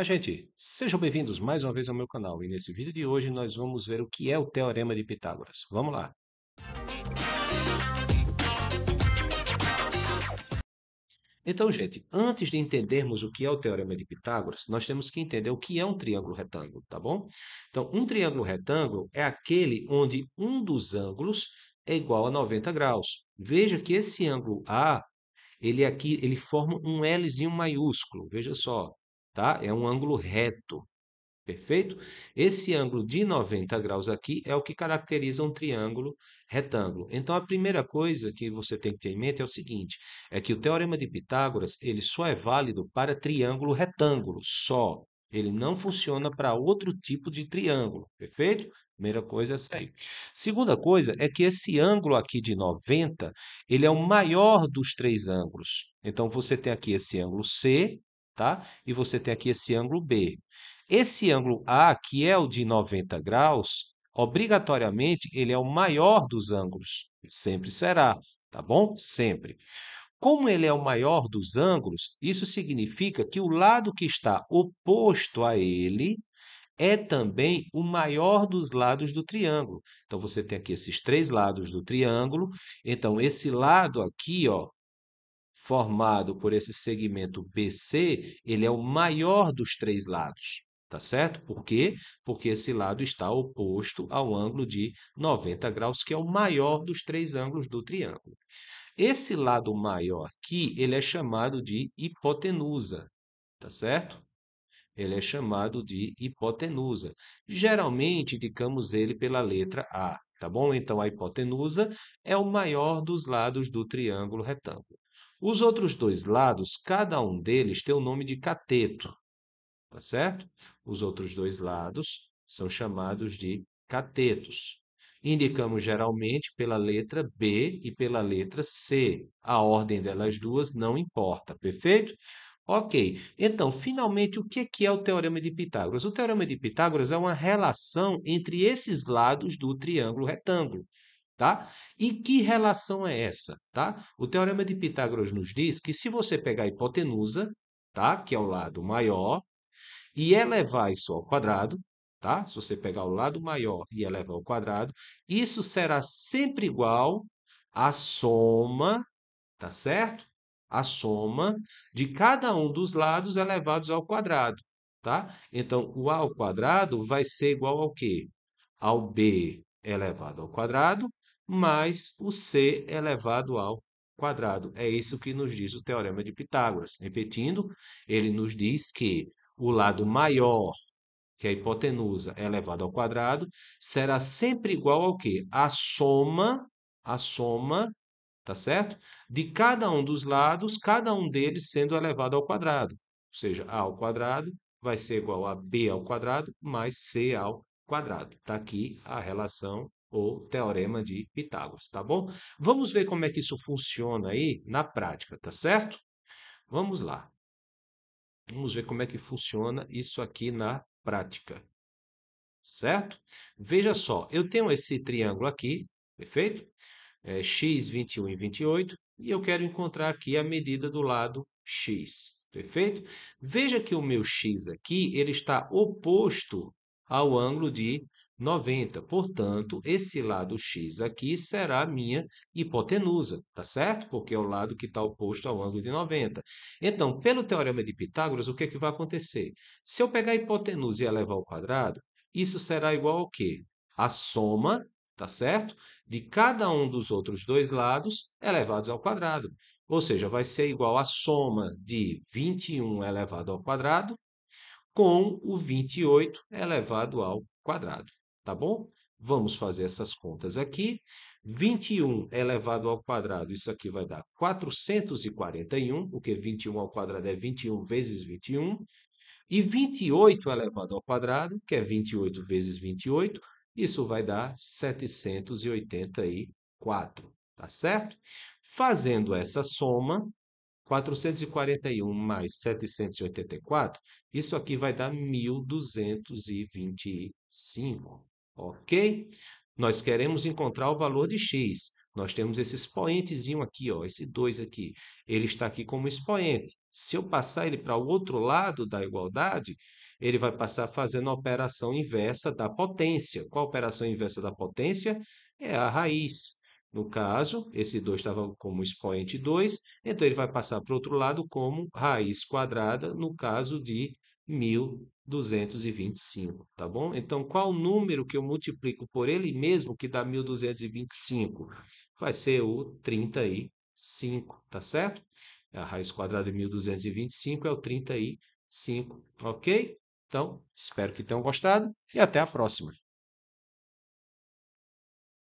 Gente, sejam bem-vindos mais uma vez ao meu canal e nesse vídeo de hoje nós vamos ver o que é o Teorema de Pitágoras. Vamos lá! Então, gente, antes de entendermos o que é o Teorema de Pitágoras, nós temos que entender o que é um triângulo retângulo, tá bom? Então, um triângulo retângulo é aquele onde um dos ângulos é igual a 90 graus. Veja que esse ângulo A, ele forma um Lzinho maiúsculo, veja só, tá? É um ângulo reto. Perfeito? Esse ângulo de 90 graus aqui é o que caracteriza um triângulo retângulo. Então, a primeira coisa que você tem que ter em mente é o seguinte, é que o Teorema de Pitágoras, ele só é válido para triângulo retângulo, só. Ele não funciona para outro tipo de triângulo, perfeito? Primeira coisa é essa aí. Segunda coisa é que esse ângulo aqui de 90, ele é o maior dos três ângulos. Então, você tem aqui esse ângulo C, tá? E você tem aqui esse ângulo B. Esse ângulo A, que é o de 90 graus, obrigatoriamente ele é o maior dos ângulos. Sempre será, tá bom? Sempre. Como ele é o maior dos ângulos, isso significa que o lado que está oposto a ele é também o maior dos lados do triângulo. Então, você tem aqui esses três lados do triângulo. Então, esse lado aqui, ó, formado por esse segmento BC, ele é o maior dos três lados, tá certo? Por quê? Porque esse lado está oposto ao ângulo de 90 graus, que é o maior dos três ângulos do triângulo. Esse lado maior aqui, ele é chamado de hipotenusa, tá certo? Ele é chamado de hipotenusa. Geralmente, indicamos ele pela letra A, tá bom? Então, a hipotenusa é o maior dos lados do triângulo retângulo. Os outros dois lados, cada um deles tem o nome de cateto, tá certo? Os outros dois lados são chamados de catetos. Indicamos geralmente pela letra B e pela letra C. A ordem delas duas não importa, perfeito? Ok, então, finalmente, o que é o Teorema de Pitágoras? O Teorema de Pitágoras é uma relação entre esses lados do triângulo retângulo, tá? E que relação é essa, tá? O Teorema de Pitágoras nos diz que se você pegar a hipotenusa, tá? Que é o lado maior, e elevar isso ao quadrado, tá? Se você pegar o lado maior e elevar ao quadrado, isso será sempre igual à soma, tá certo? A soma de cada um dos lados elevados ao quadrado, tá? Então, o a ao quadrado vai ser igual ao quê? Ao b elevado ao quadrado, mais o c elevado ao quadrado. É isso que nos diz o Teorema de Pitágoras. Repetindo, ele nos diz que o lado maior, que é a hipotenusa elevado ao quadrado, será sempre igual ao quê? A soma, tá certo? De cada um dos lados, cada um deles sendo elevado ao quadrado. Ou seja, a ao quadrado vai ser igual a b ao quadrado mais c ao quadrado. Está aqui a relação ou teorema de Pitágoras, tá bom? Vamos ver como é que isso funciona aí na prática, tá certo? Vamos lá. Vamos ver como é que funciona isso aqui na prática, certo? Veja só, eu tenho esse triângulo aqui, perfeito? X, 21 e 28, e eu quero encontrar aqui a medida do lado x, perfeito? Veja que o meu x aqui, ele está oposto ao ângulo de 90, portanto, esse lado x aqui será a minha hipotenusa, tá certo? Porque é o lado que está oposto ao ângulo de 90. Então, pelo teorema de Pitágoras, o que é que vai acontecer? Se eu pegar a hipotenusa e elevar ao quadrado, isso será igual ao quê? A soma, tá certo? De cada um dos outros dois lados elevados ao quadrado. Ou seja, vai ser igual à soma de 21 elevado ao quadrado com o 28 elevado ao quadrado. Tá bom? Vamos fazer essas contas aqui. 21 elevado ao quadrado, isso aqui vai dar 441, porque 21 ao quadrado é 21 vezes 21. E 28 elevado ao quadrado, que é 28 vezes 28, isso vai dar 784, tá certo? Fazendo essa soma, 441 mais 784, isso aqui vai dar 1.225, ok? Nós queremos encontrar o valor de x. Nós temos esse expoentezinho aqui, ó, esse 2 aqui. Ele está aqui como expoente. Se eu passar ele para o outro lado da igualdade, ele vai passar fazendo a operação inversa da potência. Qual a operação inversa da potência? É a raiz. No caso, esse 2 estava como expoente 2, então ele vai passar para o outro lado como raiz quadrada, no caso de 1.225, tá bom? Então, qual o número que eu multiplico por ele mesmo que dá 1.225? Vai ser o 35, tá certo? A raiz quadrada de 1.225 é o 35, ok? Então, espero que tenham gostado e até a próxima.